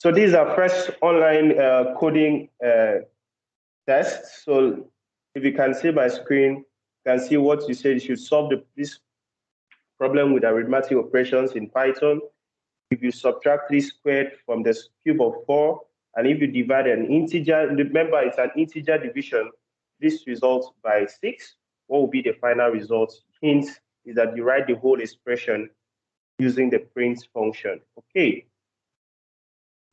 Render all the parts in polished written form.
So these are first online coding tests. So if you can see my screen, you can see what you said. You should solve this problem with arithmetic operations in Python. If you subtract 3 squared from the cube of 4, and if you divide an integer, remember it's an integer division, this results by 6. What will be the final result? Hint is that you write the whole expression using the print function. Okay.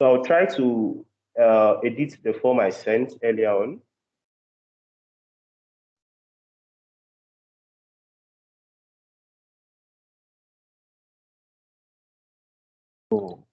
So I'll try to edit the form I sent earlier on. Oh.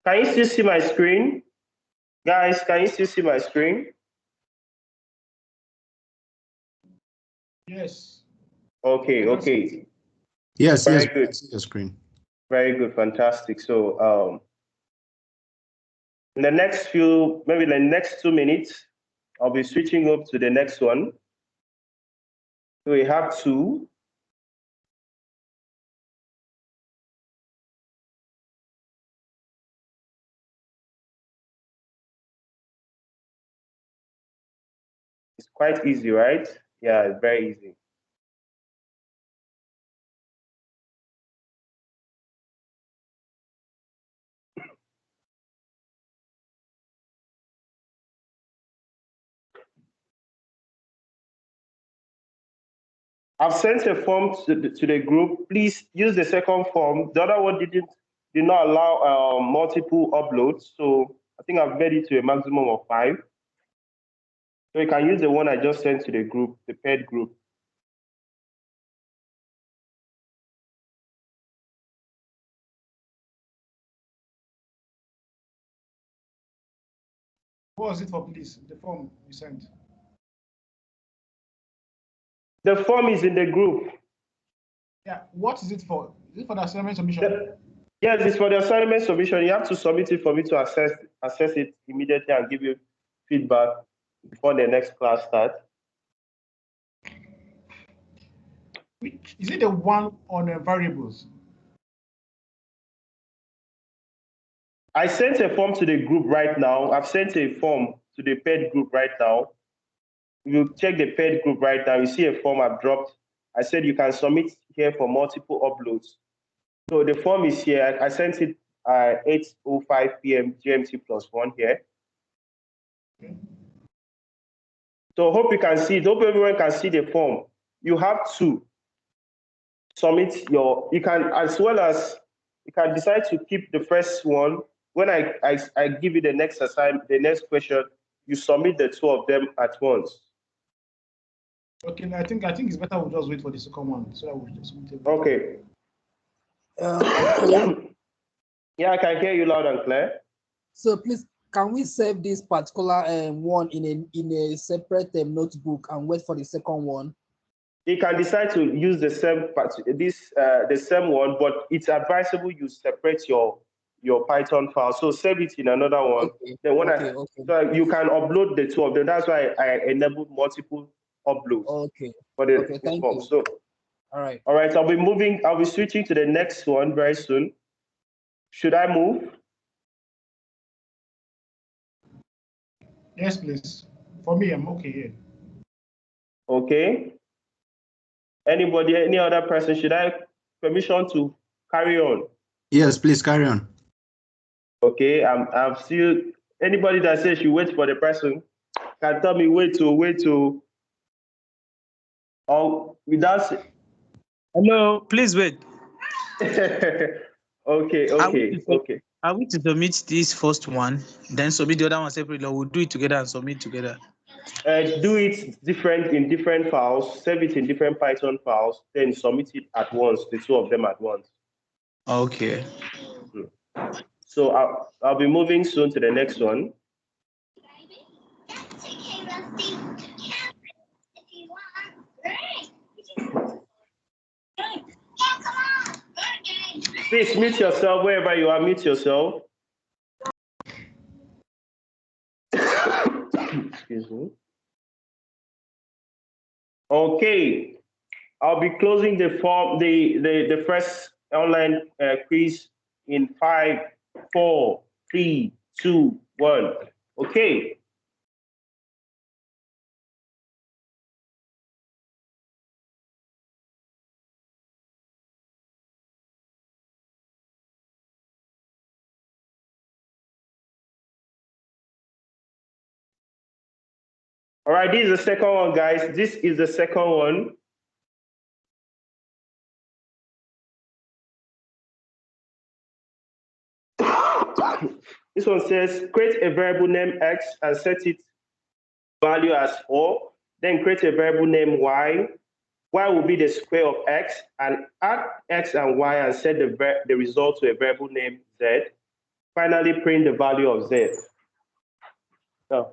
Can you still see my screen? Guys, can you still see my screen? Yes. Okay, okay. Yes, Very yes, good. I see your screen. Very good, fantastic. So in the next few, maybe the next 2 minutes, I'll be switching up to the next one. So we have 2. It's quite easy, right? Yeah, it's very easy. I've sent a form to the group. Please use the second form. The other one did not allow multiple uploads. So I think I've made it to a maximum of 5. So you can use the one I just sent to the group, the paired group. What was it for, please? The form you sent. The form is in the group. Yeah, what is it for? Is it for the assignment submission? Yes, it's for the assignment submission. You have to submit it for me to assess it immediately and give you feedback before the next class starts. Is it the one on variables? I sent a form to the group right now. I've sent a form to the paired group right now. You check the paired group right now. You see a form I've dropped. I said you can submit here for multiple uploads. So the form is here. I sent it at 8:05 p.m. GMT +1 here. Okay. So hope you can see it. Hope everyone can see the form. You have to submit you can, as well as you can decide to keep the first one. When I give you the next assignment, the next question, you submit the 2 of them at once. Okay, I think it's better we'll just wait for the second one so that we'll just submit it. Okay. Hello? Yeah, I can hear you loud and clear. So please, can we save this particular one in a separate notebook and wait for the second one? You can decide to use the same the same one, but it's advisable you separate your Python file. So save it in another one. Okay. Then when Okay. so you can upload the 2 of them. That's why I enabled multiple uploads. Okay. For the Okay, thank form. you. So all right. I'll be switching to the next one very soon. Should I move? Yes, please. For me, I'm okay here. Okay. Anybody, any other person, should I permission to carry on? Yes, please carry on. Okay, I've still, anybody that says you wait for the person can tell me wait to, or without, Hello, please wait. okay, Are we okay, to, okay. are we to submit this first one, then submit the other one separately, or we'll do it together and submit together? Do it different in different files, save it in different Python files, then submit it at once, the two of them at once. Okay. So I'll be moving soon to the next one. Please mute yourself wherever you are, mute yourself. Excuse me. Okay, I'll be closing the form, the first online quiz in 5, 4, 3, 2, 1. Okay. All right, this is the second one, guys. This is the second one. This one says create a variable name x and set its value as 4. Then create a variable name y. Y will be the square of x, and add x and y and set the result to a variable name z. Finally, print the value of z. So,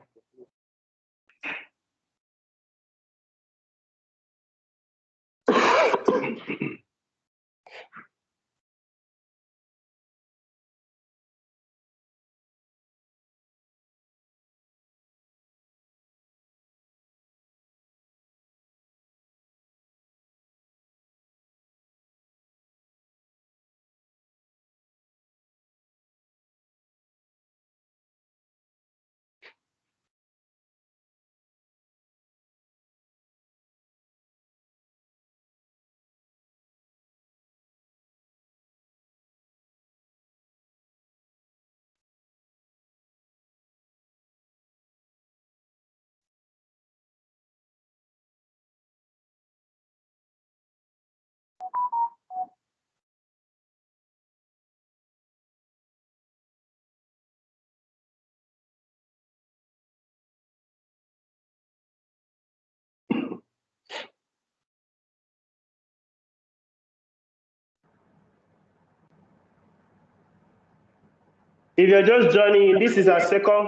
if you're just joining, this is our second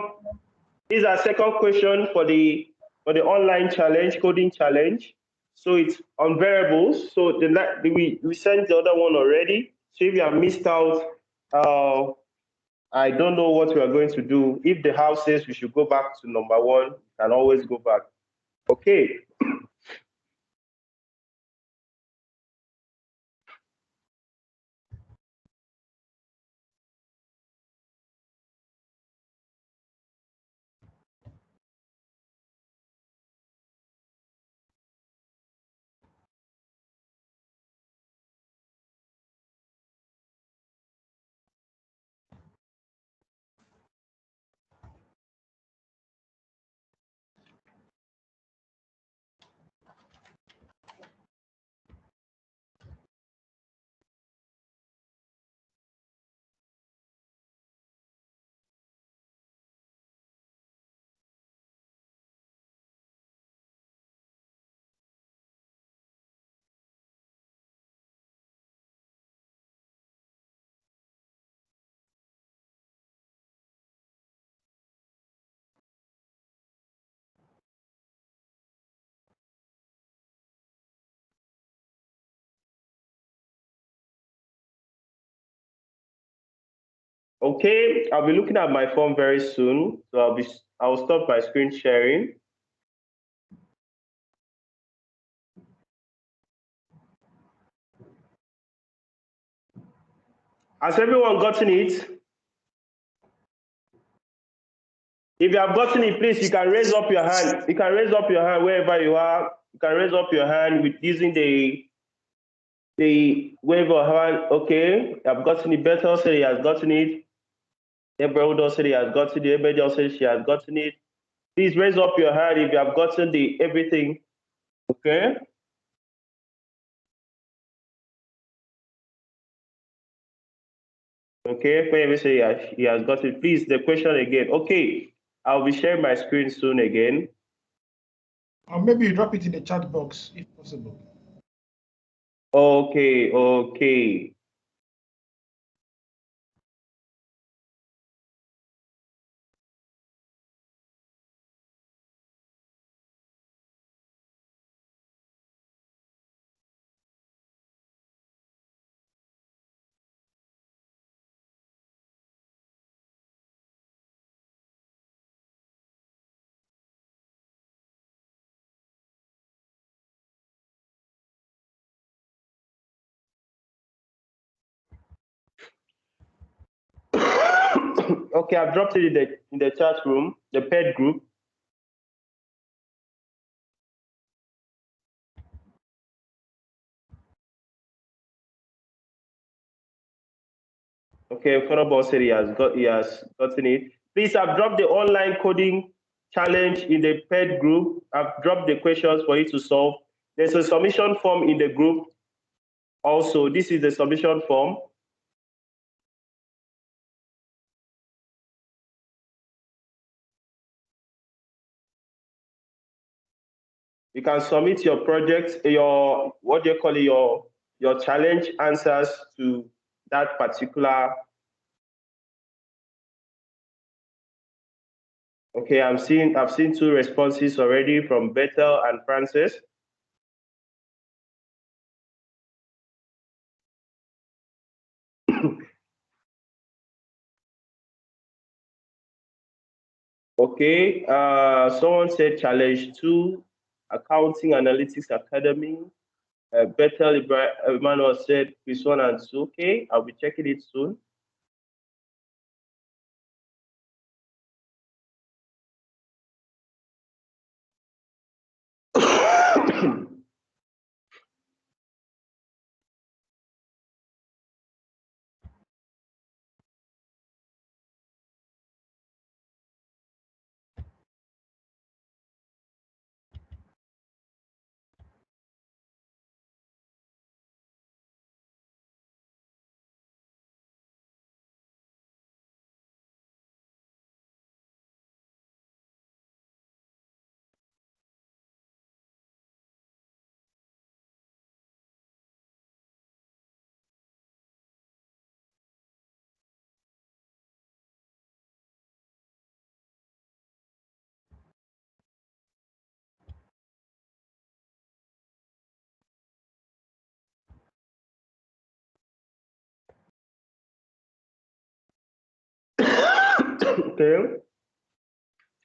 question for the online challenge, coding challenge. So it's on variables. So we sent the other one already. So if you have missed out, I don't know what we are going to do. If the house says we should go back to number 1, you can always go back. Okay. Okay, I'll be looking at my phone very soon. So I'll stop my screen sharing. Has everyone gotten it? If you have gotten it, please, you can raise up your hand. You can raise up your hand wherever you are. You can raise up your hand with using the wave of hand. Okay, I've gotten it. Better said he has gotten it. Gabriel said he has gotten it. Everybody said she has gotten it. Please raise up your hand if you have gotten the everything. Okay. Okay, whoever say he has got it, please, the question again. Okay, I'll be sharing my screen soon again. Or maybe you drop it in the chat box if possible. Okay, okay. Okay, I've dropped it in the chat room, the pet group. Okay, Honorable said he has gotten it. Please, I've dropped the online coding challenge in the pet group. I've dropped the questions for you to solve. There's a submission form in the group. Also, this is the submission form. You can submit your project, your what do you call it, your challenge answers to that particular. Okay, I've seen 2 responses already from Bethel and Francis. Okay, someone said challenge 2, Accounting Analytics Academy. Bethel Emmanuel said quiz 1 and 2. Okay, I'll be checking it soon. Okay.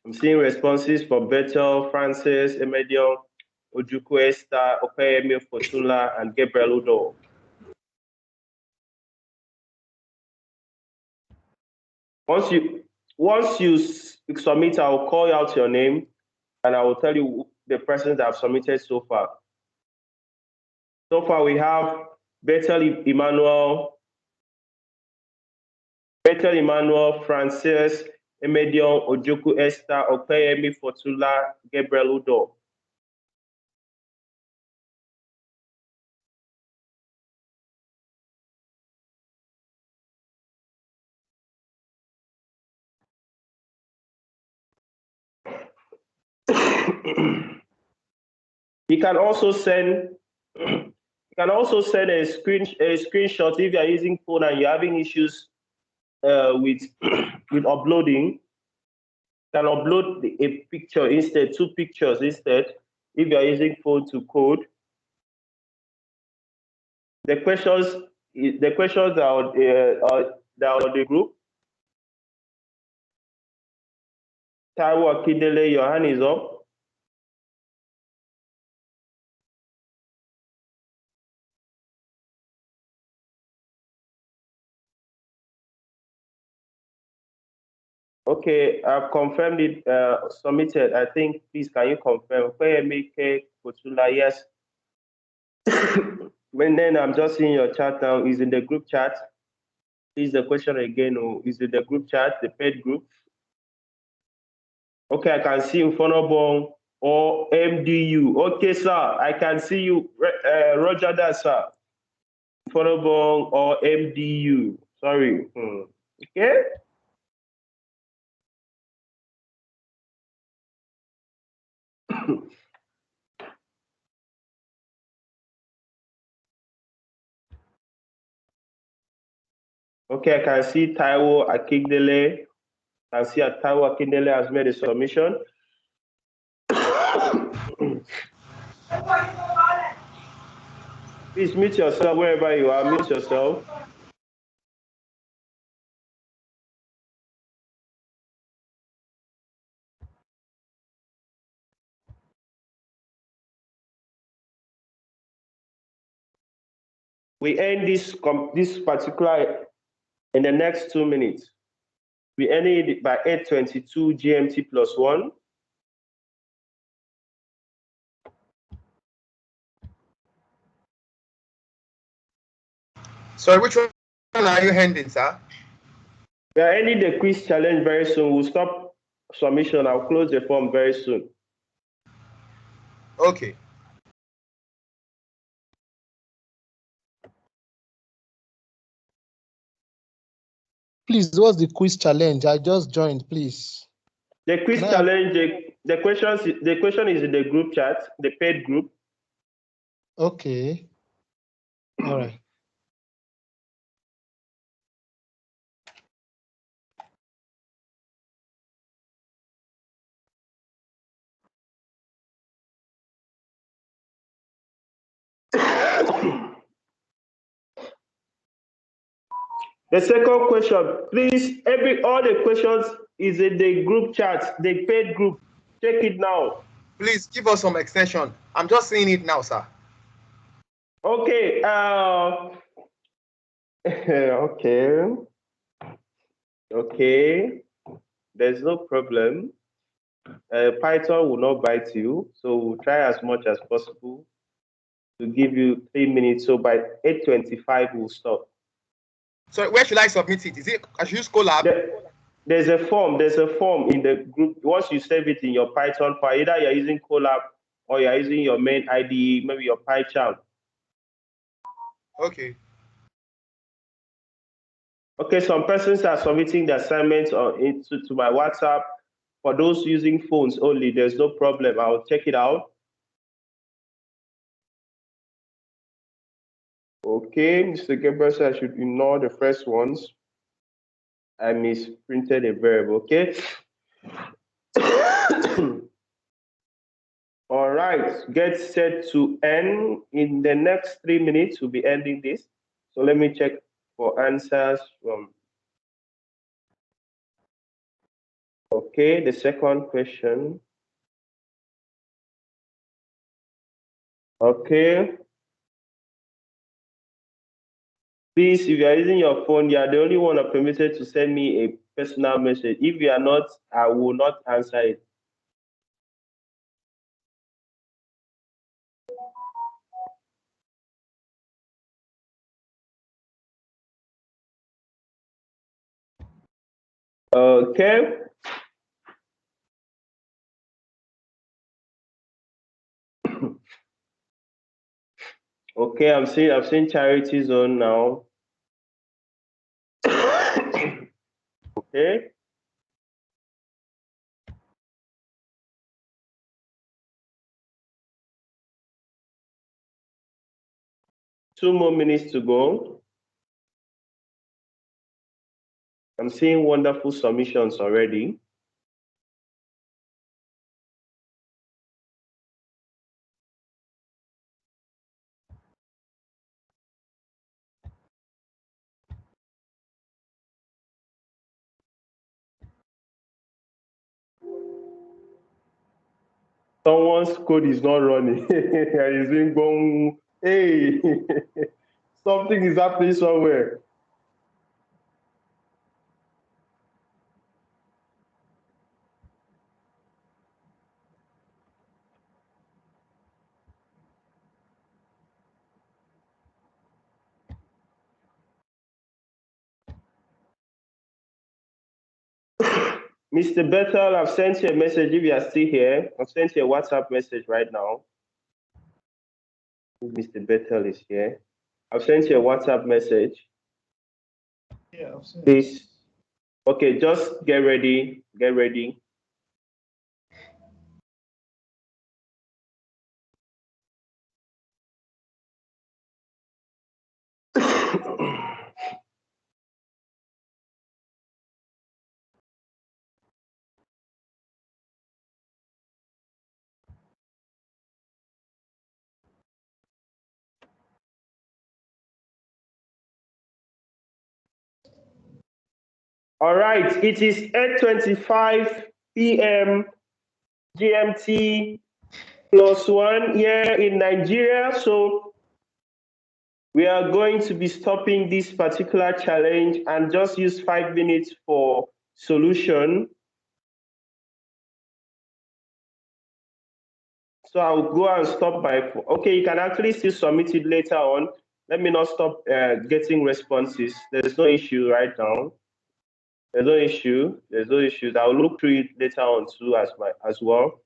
I'm seeing responses for Bethel, Francis, Emedion, Ojukwu Esther, Opeyemi Fortuna, and Gabriel Udo. Once you submit, I'll call out your name and I will tell you the persons that have submitted so far. So far, we have Bethel Emmanuel, Francis, Emedion, Ojukwu Esther, Opeyemi Fortuna, Gabriel Udo. You can also send a screenshot if you are using phone and you're having issues with with uploading. You can upload a picture instead, 2 pictures instead, if you are using phone to code. The questions are on the group. Taiwo Akindele, your hand is up. Okay, I've confirmed it, submitted. I think, please, can you confirm? Kotula, yes. And then I'm just seeing your chat now. Is in the group chat. Please, the question again, is in the group chat, the paid group? Okay, I can see Infonobon or MDU. Okay, sir, I can see you. Roger that, sir. Infonobon or MDU. Sorry. Okay. Okay, I can see Taiwo Akindele. I see Taiwo Akindele has made a submission. Please mute yourself wherever you are. Mute yourself. We end this particular in the next 2 minutes. We end it by 8:22 GMT plus 1. Sorry, which one are you ending, sir? We are ending the quiz challenge very soon. We'll stop submission. I'll close the form very soon. Okay. Please, what's the quiz challenge? I just joined, please. The quiz challenge, the question is in the group chat, the paid group. Okay. All right. The second question, please, all the questions is in the group chat, the paid group. Check it now. Please give us some extension. I'm just seeing it now, sir. Okay. Okay. Okay. There's no problem. Python will not bite you, so we'll try as much as possible to give you 3 minutes. So by 8:25, we'll stop. So where should I submit it? Is it I should use Colab? There's a form in the group. Once you save it in your Python file, either you're using Colab or you're using your main IDE, maybe your PyCharm. Okay. Okay, some persons are submitting the assignments to my WhatsApp. For those using phones only, there's no problem. I'll check it out. Okay, Mr. Gabriel said I should ignore the first ones. I misprinted a variable, okay? All right, get set to end. In the next 3 minutes, we'll be ending this. So let me check for answers from. Okay, the second question. Okay. Please, if you are using your phone, you are the only one permitted to send me a personal message. If you are not, I will not answer it. Okay. Okay, I've seen Charity Zone now. Okay. Two more minutes to go. I'm seeing wonderful submissions already. Someone's code is not running. It's being gone. Hey, something is happening somewhere. Mr. Bethel, I've sent you a message if you are still here. I've sent you a WhatsApp message right now. If Mr. Bethel is here. I've sent you a WhatsApp message. Yeah, I've seen it. Please. Okay, just get ready. Get ready. All right, it is 8:25 p.m. GMT +1 here in Nigeria. So we are going to be stopping this particular challenge and just use 5 minutes for solution. So I'll go and stop by. Okay, you can actually still submit it later on. Let me not stop getting responses. There's no issue right now. There's no issue. There's no issues. I'll look through it later on too as well.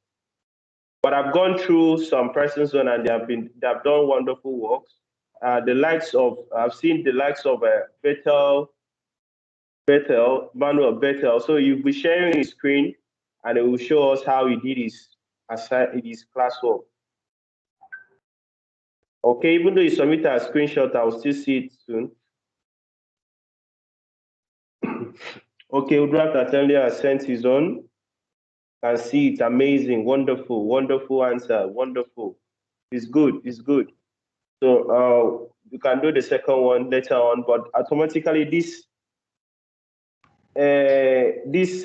But I've gone through some persons and they have done wonderful works. I've seen the likes of Manuel Bethel. So you'll be sharing his screen and it will show us how he did his classwork. Okay, even though you submit a screenshot, I'll still see it soon. Okay, Udraft Atelier has sent his own. Can see it, amazing, wonderful, wonderful answer, wonderful. It's good, it's good. So you can do the second one later on, but automatically this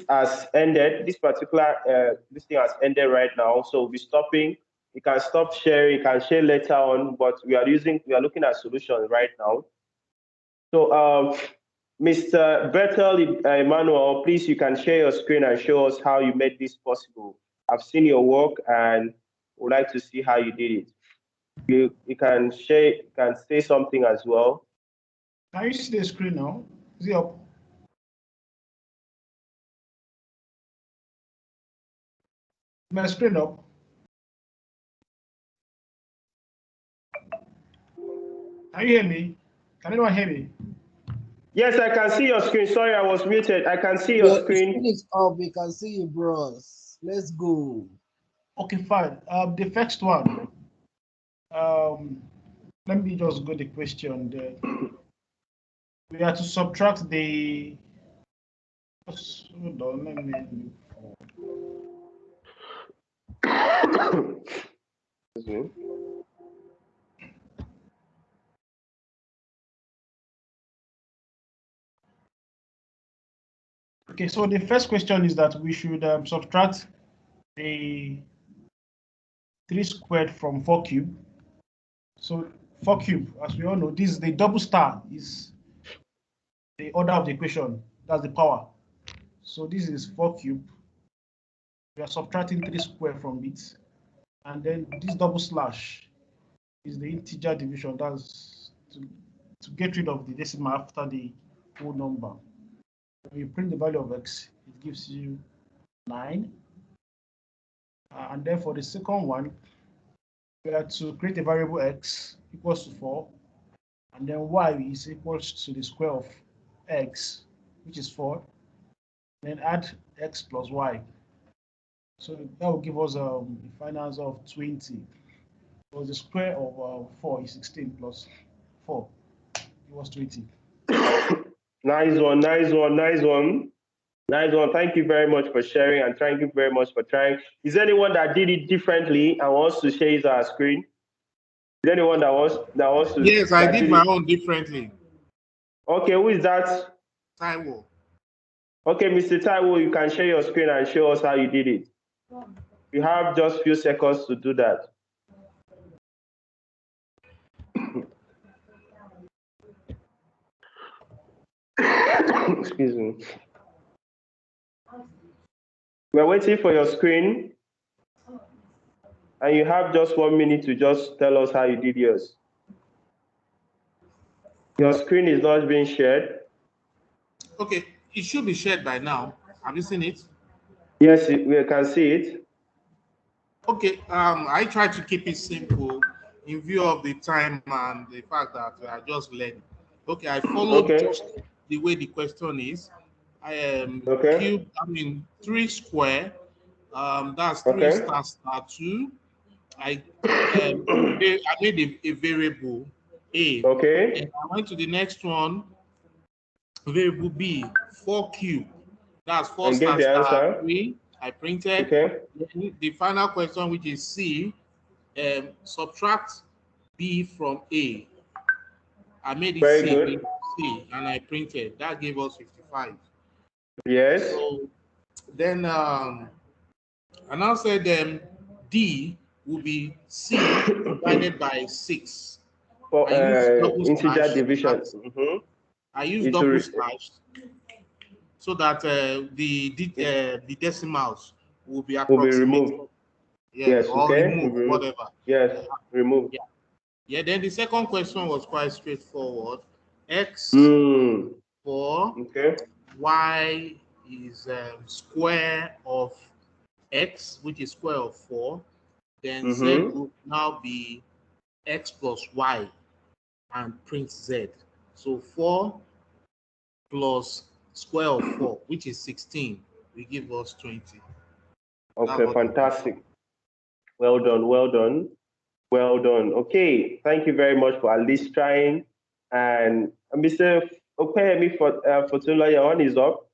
has ended. This particular this thing has ended right now. So we'll be stopping. You can stop sharing. You can share later on, but we are looking at solutions right now. So Mr. Bethel Emmanuel, please you can share your screen and show us how you made this possible. I've seen your work and would like to see how you did it. You can share, you can say something as well. Can you see the screen now? Is it up? My screen up. Can you hear me? Can anyone hear me? Yes, I can see your screen. Sorry, I was muted. I can see your screen. Screen is up. We can see you, bros. Let's go. Okay, fine. The first one. Let me just go the question there. We have to subtract the. Hold on, let me. Okay, so the first question is that we should subtract the 3 squared from 4 cube. So 4 cube, as we all know, this is the double star is the order of the equation. That's the power. So this is 4 cube. We are subtracting 3 squared from it. And then this double slash is the integer division. That's to get rid of the decimal after the whole number. When you print the value of x, it gives you 9. And then for the second one, we have to create a variable x equals to 4. And then y is equals to the square of x, which is 4. Then add x plus y. So that will give us a final answer of 20. So the square of 4 is 16 plus 4. It was 20. Nice one, nice one, nice one. Nice one. Thank you very much for sharing and thank you very much for trying. Is there anyone that did it differently and wants to share his screen? Is there anyone that wants to? Yes, I did my own differently. Okay, who is that? Taiwo. Okay, Mr. Taiwo, you can share your screen and show us how you did it. You have just a few seconds to do that. Excuse me. We're waiting for your screen. And you have just 1 minute to just tell us how you did yours. Your screen is not being shared. Okay, it should be shared by now. Have you seen it? Yes, we can see it. Okay, I try to keep it simple in view of the time and the fact that I just learned. Okay, I followed Okay. just the way the question is. I am Okay. three square. That's three Okay. star star two. I I made a variable A. Okay. And I went to the next one, variable B, 4 cube. That's 4 And get star the star answer. 3. I printed. Okay. The final question, which is C, subtract B from A. I made it Very C, good. and I printed. That gave us 55. Yes. So then I now said D will be C divided by 6. For I use double integer slash. division. I use Into double slash so that the decimals will be will be approximated. removed. Yeah, Yes. or Okay. remove, whatever. Yes. Remove. Yeah. Yeah, then the second question was quite straightforward. X Mm. for Okay. y is square of x, which is square of 4. Then z will now be x plus y and print z. So 4 plus square of 4, which is 16, will give us 20. Okay. Fantastic. Well done. Well done. Well done. Okay. Thank you very much for at least trying. And Mr. Okayemi for Fortuna, your one is up.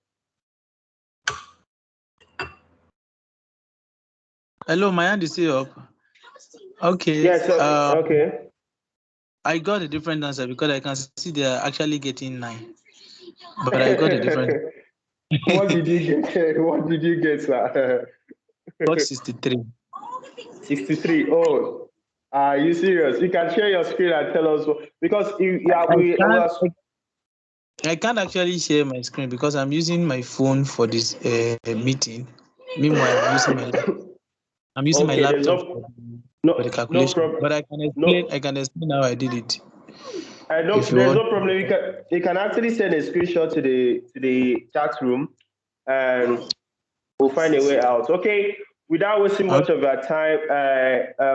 Hello, my hand is still up. Okay. Yes. Okay. I got a different answer because I can see they are actually getting 9. But I got a different. What did you get? What did you get, sir? Got 63. 63. Oh, are you serious? You can share your screen and tell us because yeah, we was. I can't actually share my screen because I'm using my phone for this meeting. Meanwhile, I'm using my Okay, there's laptop for the no calculation. problem. But I can explain. No, I can explain how I did it. no, If you there's want. no problem. You can actually send a screenshot to the chat room, and we'll find a way out. Okay, without wasting much of our time.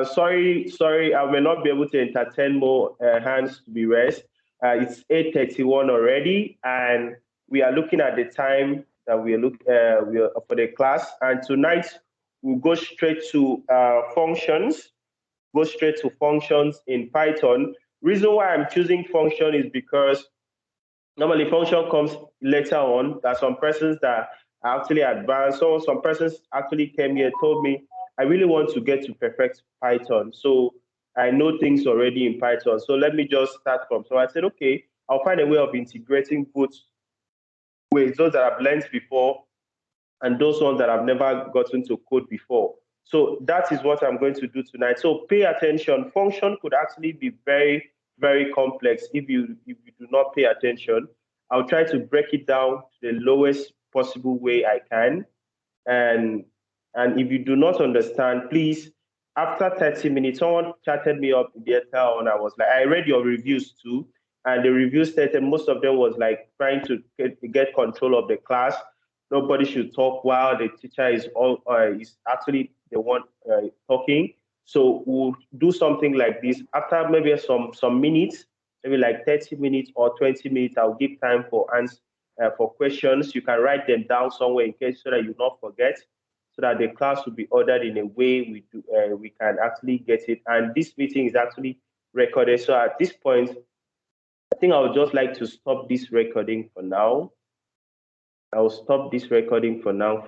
Sorry, I may not be able to entertain more hands to be raised. It's 8:31 already, and we are looking at the time that we are for the class. And tonight we'll go straight to functions. Go straight to functions in Python. Reason why I'm choosing function is because normally function comes later on. There are some persons that are actually advanced. So some persons actually came here, told me, I really want to get to perfect Python. So I know things already in Python. So let me just start from. So I said, okay, I'll find a way of integrating both ways, those that I've learned before and those ones that I've never gotten to code before. So that is what I'm going to do tonight. So pay attention. Function could actually be very, very complex if you do not pay attention. I'll try to break it down to the lowest possible way I can. And if you do not understand, please, after 30 minutes, someone chatted me up in the hotel and I was like, I read your reviews too. And the reviews stated most of them was like trying to get control of the class. Nobody should talk while the teacher is actually the one talking. So we'll do something like this after maybe some minutes, maybe like 30 minutes or 20 minutes. I'll give time for answer for questions. You can write them down somewhere in case so that you not forget, so that the class will be ordered in a way we can actually get it. And this meeting is actually recorded. So at this point, I think I would just like to stop this recording for now. I will stop this recording for now